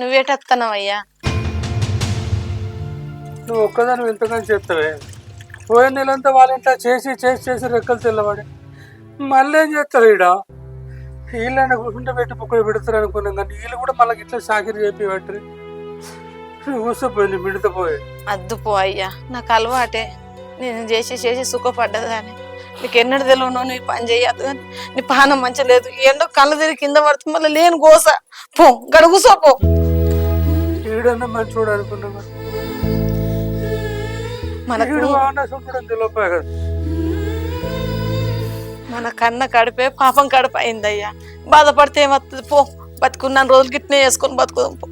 నువ్వేటత్తనవయ్యా? నువ్వు ఒక్కదాని ఎంతగానో చేస్తావే. పోయిన నెలంతా వాళ్ళ ఇంట్లో చేసి చేసి చేసి రెక్కలు తెల్లవాడి మళ్ళీ ఏం చేస్తారు ఈడ? వీళ్ళని గుండె పెట్టి బుక్కలు పెడతారు అనుకున్నాం, కానీ వీళ్ళు కూడా మళ్ళీ ఇట్లా సాకిరి చెప్పి పెట్టరు. కూర్చోపోయింది మిడతపోయి. అద్దుపో అయ్యా, నాకు అలవాటే. నేను చేసి చేసి సుఖపడ్డదాన్ని. నీకు ఎన్నడు తెలియను, నీ పని చేయద్దు కానీ నీ పానం మంచి లేదు. ఏందో కళ్ళు తిరిగి కింద పడుతుంది, మళ్ళీ లేని గోస. పో గడుగుసోపో. ఈడన్నా మంచి చూడ అనుకున్నాం, మనకు మన కన్న కడిపే పాపం కడుపు అయిందయ్యా. బాధపడితే ఏమవుతుంది? పో, బతుకున్నాను రోజులు గిట్నే వేసుకొని బతుకుదాం పో.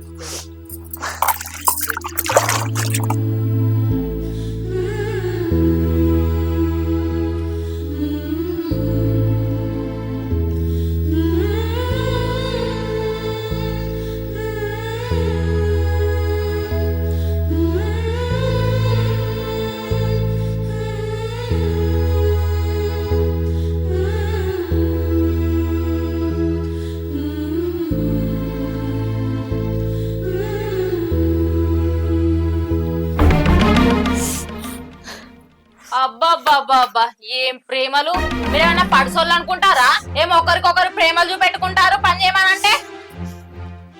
అబ్బా ఏం ప్రేమలు! మీరేమన్నా పడిసోళ్ళు అనుకుంటారా? ఏమో ఒకరికొకరు ప్రేమలు చూపెట్టుకుంటారు పని చేయమనంటే.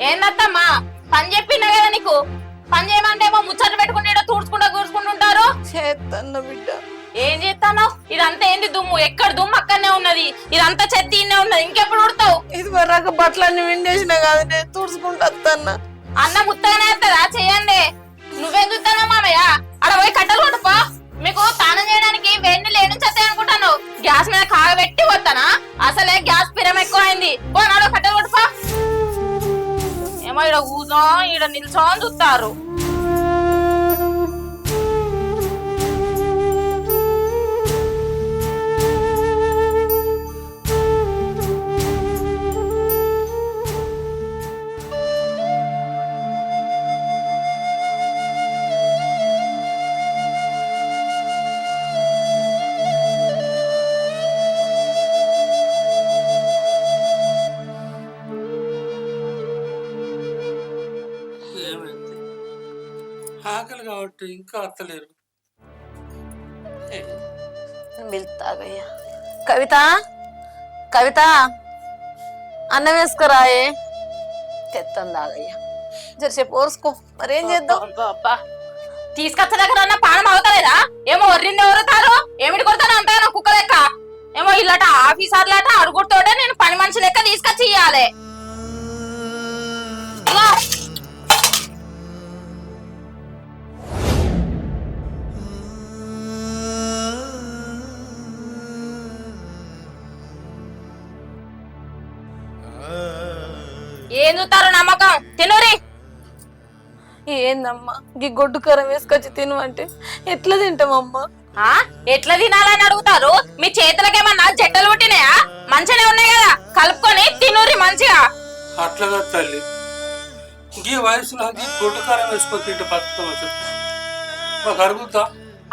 ఏందత్తమ్మా, పని చెప్పినా కదా నీకు. పని చేయమంటే ఏమో ముచ్చట్లు పెట్టుకుంటే కూర్చుకుంటుంటారు. చేత్తన్న బిడ్డ, ఏం చేస్తాను? ఇదంతా ఏంది దుమ్ము? ఎక్కడ దుమ్ము అక్కడనే ఉన్నది. ఇదంతా చెత్త ఇన్నే ఉన్నది. ఇంకెప్పుడు ఉడతావు? ఇది వరకు బట్టలన్నీ విండేసినా కాదు, నేను తుడుచుకుంటా. అన్న ముత్తగానే వస్తుందా? చెయ్యండి. నువ్వేం చూస్తానా మామయ్య? అక్కడ పోయి కట్టలు కొట్టుపో. మీకు స్నానం చేయడానికి వేడి లేని చెత్త అనుకుంటాను. గ్యాస్ మీద కాగబెట్టి వస్తానా? అసలే గ్యాస్ పిరం ఎక్కువ అయింది. పో నాలో కట్టెలు కొట్టుపో. ఏమో ఈడ కూర్చో ఈడ నిల్చో అని చూస్తారు. ఆకలి కాబట్టి ఇంకా అత్తలేరు. వెళ్తాగయ్యా. కవిత, కవిత, అన్నం వేసుకురాయే. తెత్తం దాగయ్యా, జరసేపు ఓర్చుకో. మరేం చేద్దాం? తీసుకొచ్చే దగ్గర అన్న పానం అవుతలేదా? ఏమో ఒర్రింది ఎవరుతారు, ఏమిటి కొడతాను అంటాను కుక్క లెక్క. ఏమో ఇల్లట ఆఫీసర్లట అరుగుడుతోటే నేను పని మనిషి లెక్క తీసుకొచ్చి ఇయ్యాలి. ఏం చూస్తారు? నమ్మకం తినురి. ఏందమ్మా గీ గొడ్డు కరం వేసుకొచ్చి తిను అంటే ఎట్లా తింటామమ్మా? ఎట్లా తినాలని అడుగుతారు? మీ చేతులకేమన్నా జట్టలు పుట్టినాయా? మంచిగానే ఉన్నాయి కదా, కలుపుకొని తినురి మంచిగా. అట్లా తల్లి, ఈ వయసులో గొడ్డు కారం వేసుకొని తింటే బతుకుతాం. మాకు అరుగుతా?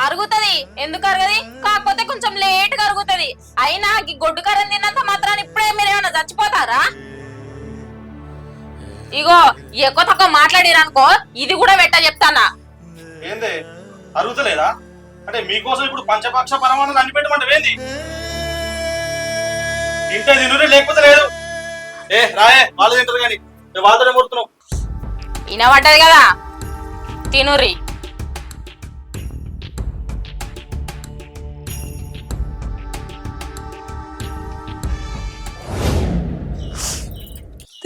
అరుగుతుంది. ఎందుకు అరగది? కాకపోతే కొంచెం లేట్ గా అరుగుతుంది. అయినా ఈ గొడ్డు కారం తిన్నంత మాత్రాన్ని ఇప్పుడే మీరేమన్నా చచ్చిపోతారా? ఇగో ఎక్కువ తక్కువ మాట్లాడిరనుకో ఇది కూడా పెట్ట చెప్తానా. ఏంది అరుగుతలేదా? అంటే మీకోసం ఇప్పుడు పంచపక్ష పరమాణాలు అన్ని పెట్టమంటే ఏంది? ఇంటే తినురే లేకపోతే లేదు. రాయే వాళ్ళు తింటారు కానీ వాళ్ళతోనే ముడుతున్నావు. వినబడ్డది కదా, తినురి.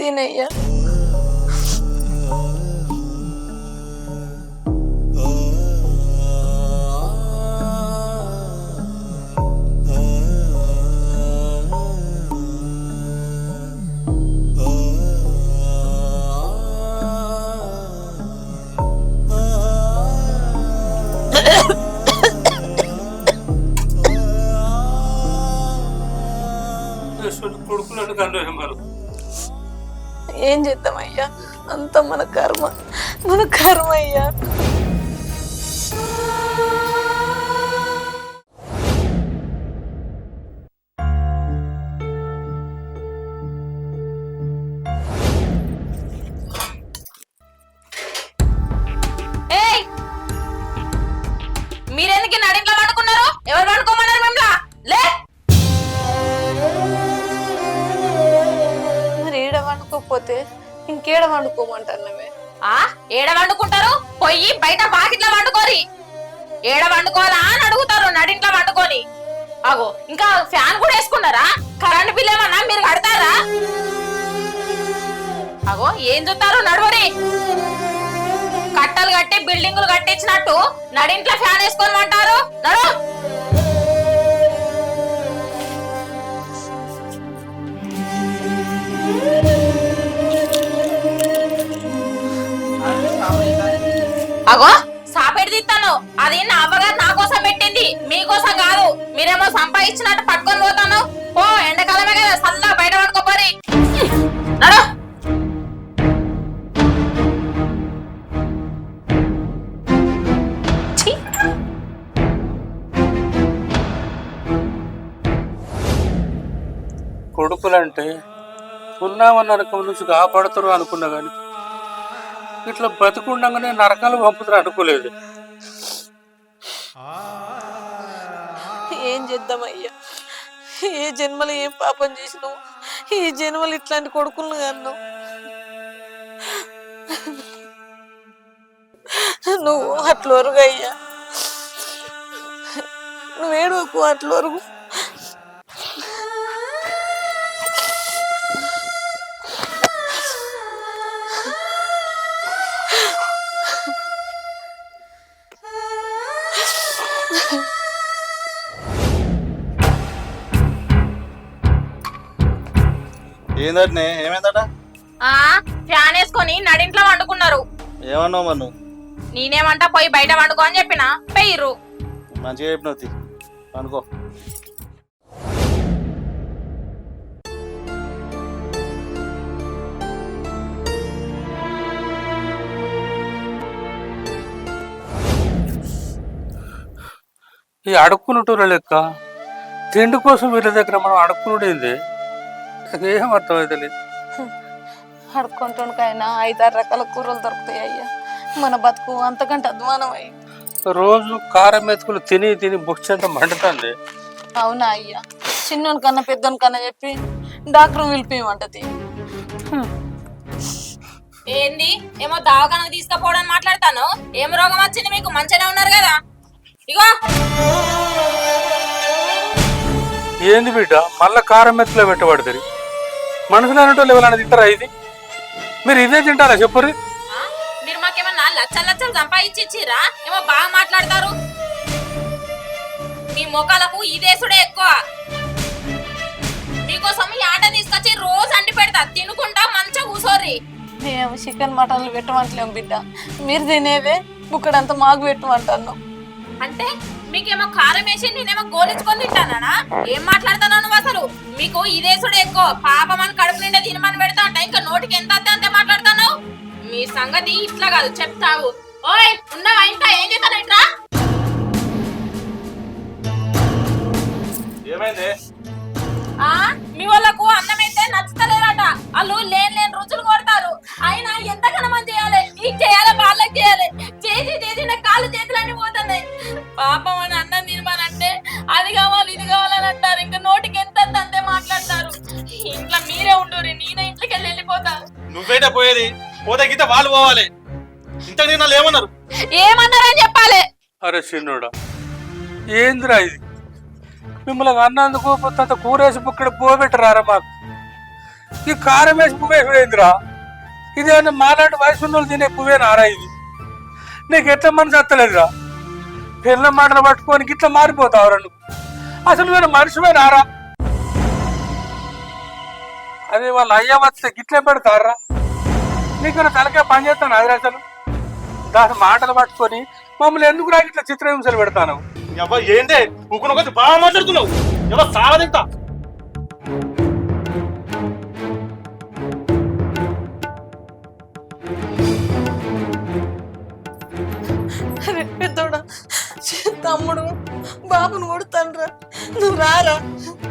తినయ్యా. కొడుకులను కన్నా మనం ఏం చేద్దామయ్యా, అంత మన కర్మ, మన కర్మ అయ్యా. ఇంకేడ వండుకోమంటానవే? ఆ ఏడ వండుకుంటారు? పొయ్యి బయట వాకిట్లో వండుకోరి. ఏడ వండుకోవాలా అని అడుగుతారు నడింట్లో వండుకొని. అగో ఇంకా ఫ్యాన్ కూడా వేసుకున్నారా? కరెంట్ బిల్ ఏమన్నా మీరు కడతారా? అగో ఏం చూస్తారు నడువరి. కట్టలు కట్టి బిల్డింగులు కట్టించినట్టు నడింట్లో ఫ్యాన్ వేసుకోమంటారు. నడు. అగో సాపేడు తీస్తాను. అది నా అవ్వగారు నా కోసం పెట్టింది, మీకోసం కాదు. మీరేమో సంపాదించినట్టు పట్టుకొని పోతాను. ఓ ఎండాకాలమే కదా సల్లా బయట పడుకోపోరి. నడు. కొడుకులంటే ఉన్నామన్న నరకం నుంచి కాపాడుతారు అనుకున్నా కానీ ఇట్లా బతుకుండగానే నరకాలు పంపుతారు అనుకోలేదు. ఏం చేద్దామయ్యా? ఏ జన్మలో ఏం పాపం చేసినావు? ఈ జన్మలు ఇట్లాంటి కొడుకులను కన్నావు. నువ్వు అట్లొరుగు అయ్యా, నువ్వేడుకు అట్లొరుగు. ఏందటనే? ఏమైందట? ఆ ఫ్యాన్ వేసుకొని నడింట్లో వండుకున్నారు. ఏమన్నావు మరి నువ్వు? నేనేమంటా పోయి బయట వండుకో అని చెప్పిన పెయ్యరు. మంచిగా చెప్పినవు, అనుకో. ఈ అడుక్కున్నటూరు లెక్క తిండి కోసం వీళ్ళ దగ్గర మనం అడుక్కునుడేంది? నాకేం అర్థమైతే లేదు. అడుక్కుంటుకైనా 5-6 రకాల కూరలు దొరుకుతాయి అయ్యా. మన బతుకు అంతకంటే అధ్వానం అయ్యి రోజు కారం మెతుకులు తిని తిని బుక్స్ మండుతుంది. అవునా అయ్యా? చిన్నోని కన్నా పెద్దోని కన్నా చెప్పి డాక్టర్ పిలిపిమంటది. ఏంది ఏమో దవాఖానకు తీసుకుపోవడం మాట్లాడతాను. ఏం రోగం వచ్చింది మీకు? మంచిగానే ఉన్నారు కదా. ఇగో ఏంది బిడ్డ మళ్ళా కారం మెతుకులో పెట్టబడుతుంది? మనుషులు అనేటోళ్ళు ఎవరైనా తింటారా ఇది? మీరు ఇదే తింటారా చెప్పుర్రి? మీరు మాకేమన్నా లచ్చలు లచ్చలు సంపాదించి ఇచ్చిరా? ఏమో బాగా మాట్లాడతారు. మీ మొక్కలకు ఇదేసుడే ఎక్కువ. మీకోసం ఈ ఆట తీసుకొచ్చి రోజు అండి పెడతా, తినుకుంటా మంచిగా కూసోర్రి. మేము చికెన్ మటన్లు పెట్టమంటలేము బిడ్డ, మీరు తినేదే బుక్కడంతా మాకు పెట్టమంటాను. అంటే మీకేమో కారం వేసి నేనేమో గోలించుకొని తింటానా? ఏం మాట్లాడతాను నువ్వు అసలు? మీకు ఇదేసుడు ఎక్కువ. పాపమని కడుపు నిండా తినమని పెడతా అంట, ఇంకా నోటికి ఎంత అంతే మాట్లాడతాను. మీ సంగతి ఇట్లా కాదు చెప్తావు. ఓయ్ ఉన్నావా? ఇంకా ఏం చేస్తాను ఇట్లా? ఏమైంది? మీ వాళ్ళకు అన్నం అయితే నచ్చుతలేదట. వాళ్ళు లేని రుచులు కొడతారు. అయినా ఎంతకన్నా మంది చేయాలి? నీకు చేయాలి, వాళ్ళకి చేయాలి. చేసి చేసి నా కాళ్ళు చేతులన్నీ పోతున్నాయి. పాపం అని అన్నం తినమనంటే అది కావాలి ఇది కావాలని అంటారు. ఇంకా నోటికి ఎంత అంతే మాట్లాడతారు. ఇంట్లో మీరే ఉండరు, నేనే ఇంట్లోకి వెళ్ళిపోతా. నువ్వేట పోయేది? పోతే గీత వాళ్ళు పోవాలి. ఇంత నేను ఏమన్నారు? ఏమన్నారని చెప్పాలి. అరే చిన్నోడా, ఏందిరా ఇది? మిమ్మల్ని అన్నందుకు అంత కూరేసి బుక్కడ పోబెట్టరారా మాకు? ఈ కారం వేసి పువ్వేసుడేందిరా? ఇదేమన్నా మాలాంటి వయసు ఉన్న వాళ్ళు తినే పువ్వేనారా ఇది? నీకు ఎట్లా మనసు వస్తలేదురా? పిల్ల మాటలు పట్టుకొని గిట్లా మారిపోతావురా నువ్వు? అసలు నేను మనిషివేనారా? అదే వాళ్ళు అయ్యా వస్తే గిట్లే పెడతారా? నీకు తలకే పని చేస్తాను అది అసలు. దాని మాటలు పట్టుకొని మమ్మల్ని ఎందుకు నాకు ఇట్లా చిత్రహింసలు పెడతాను? ఏంటే ఊకున కొంచెం బాగా మాట్లాడుతున్నావు. ఎవరు సావదింతా? పెద్దోడా, తమ్ముడు బాబును కొడుతాన్రా, నువ్వు రారా.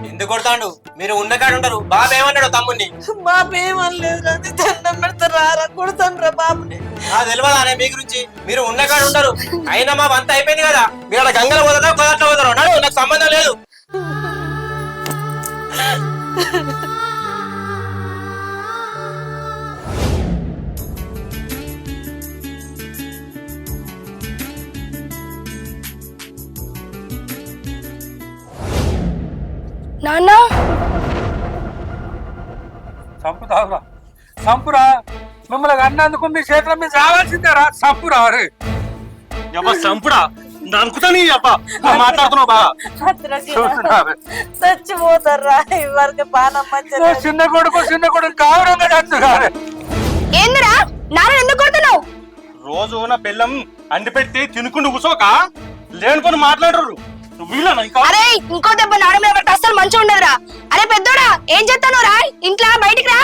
ఎందుకు కొడతాండు? మీరు ఉన్న కాడ ఉంటారు. బాబు ఏమన్నాడు తమ్ముడిని? బాబు ఏమనలేదురా, దండం పెడతా రారా, కొడుతాన్రా బాబుని. తెలియదానే మీ గురించి? మీరు ఉన్న కాడ ఉంటారు. అయినా మా అంతా అయిపోయింది కదా. మీరు అక్కడ గంగలు పోతారో కొదట్లో పోతారో నాడు, నాకు సంబంధం లేదు. నాన్న చంపుతావురా, చంపురా. మిమ్మల్ని అన్నందుకు మీ చేతుల మీద రావాల్సిందేరా. చంపురా రే. అబ్బా సంపుడా అనుకుంటా నీ అబ్బా మాట్లాడుతున్నావు బాగా. చూస్తున్నారా? చచ్చిపోతారా ఇవరికి పానం మంచి ఓ చిన్న కొడుకు కావడంగా చచ్చుగారే. ఏందిరా నాన్న ఎందుకు కొడుతున్నావు? రోజు నా బెల్లం అండి పెట్టి తినుకుంటూ కూసోక లేనుకొని మాట్లాడరు. నువ్వు వీళ్ళనా ఇంకా? అరే ఇంకో దెబ్బ నాన్న మీద పడితే అస్సలు మంచిగా ఉండదురా. అరే పెద్దోడా ఏం చేస్తాను రా? ఇంట్లో బయటికి రా.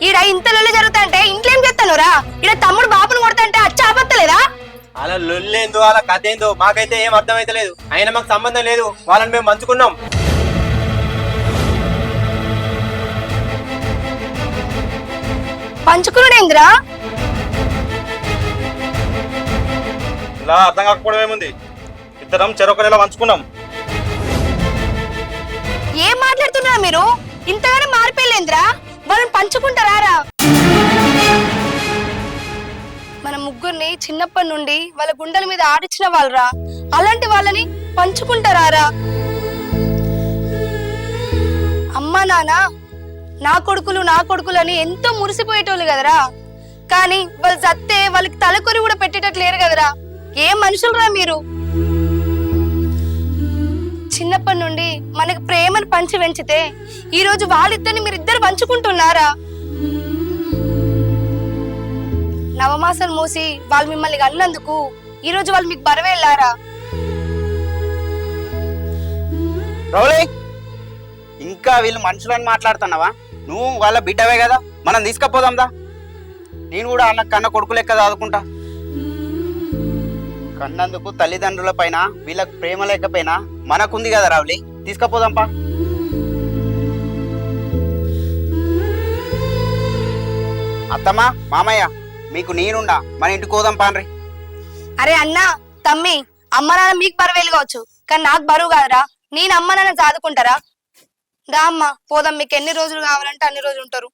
ఈడ ఇంత లొల్లి జరుగుతాంటే ఇంట్లో ఏం చేస్తాను రా? ఈడ తమ్ముడు బాపును కొడతాంటే అచ్చ ఆపత్తలేదా? అలా లొల్లేందో అలా కథ ఏందో మాకైతే ఏం అర్థమైతే లేదు. అయినా మాకు సంబంధం లేదు, వాళ్ళని మేము మంచుకున్నాం. పంచుకున్నాడేంద్రా? ఇలా అర్థం కాకపోవడం ఏముంది, ఇద్దరం చెరొక నెల పంచుకున్నాం. ఏం మాట్లాడుతున్నారా మీరు? ఇంతగానే మారిపోయలేంద్రా? వాళ్ళని పంచుకుంటారా? మన ముగ్గురిని చిన్నప్పటి నుండి వాళ్ళ గుండెల మీద ఆడిచ్చిన వాళ్ళరా, అలాంటి వాళ్ళని పంచుకుంటారా? అమ్మా నాన్న నా కొడుకులు అని ఎంతో మురిసిపోయేటోళ్ళు కదరా. కానీ వాళ్ళు చస్తే వాళ్ళకి తలకొరి కూడా పెట్టేటట్లు లేరు కదరా. ఏం మనుషులరా మీరు? చిన్నప్పటి నుండి మనకి ప్రేమను పంచి పెంచితే ఈ రోజు వాళ్ళిద్దరిని మీరిద్దరు పంచుకుంటున్నారా? నవమాసాలు మోసి వాళ్ళు మిమ్మల్ని అన్నందుకు ఈ రోజు వాళ్ళు మీకు బరవేళ్ళారా? రౌలీ, ఇంకా వీళ్ళు మనుషులని మాట్లాడుతున్నావా? నువ్వు వాళ్ళ బిడ్డవే కదా, మనం తీసుకపోదాందా. నేను కూడా అన్న కన్న కొడుకు లెక్క చదువుకుంటా. కన్నందుకు తల్లిదండ్రుల పైన వీళ్ళకి ప్రేమ లేకపోయినా మనకుంది కదా రౌలీ, తీసుకపోదాంపా. అత్తమ్మా మామయ్య మీకు నేనుండా, మన ఇంటికి పోదాం పాన్రి. అరే అన్నా తమ్మి, అమ్మ నాన్న మీకు బరువేలు కావచ్చు, కానీ నాకు బరువు కాదురా. నేను అమ్మ నాన్న చదువుకుంటారా? దా అమ్మ పోదాం, మీకు ఎన్ని రోజులు కావాలంటే అన్ని రోజులు ఉంటారు.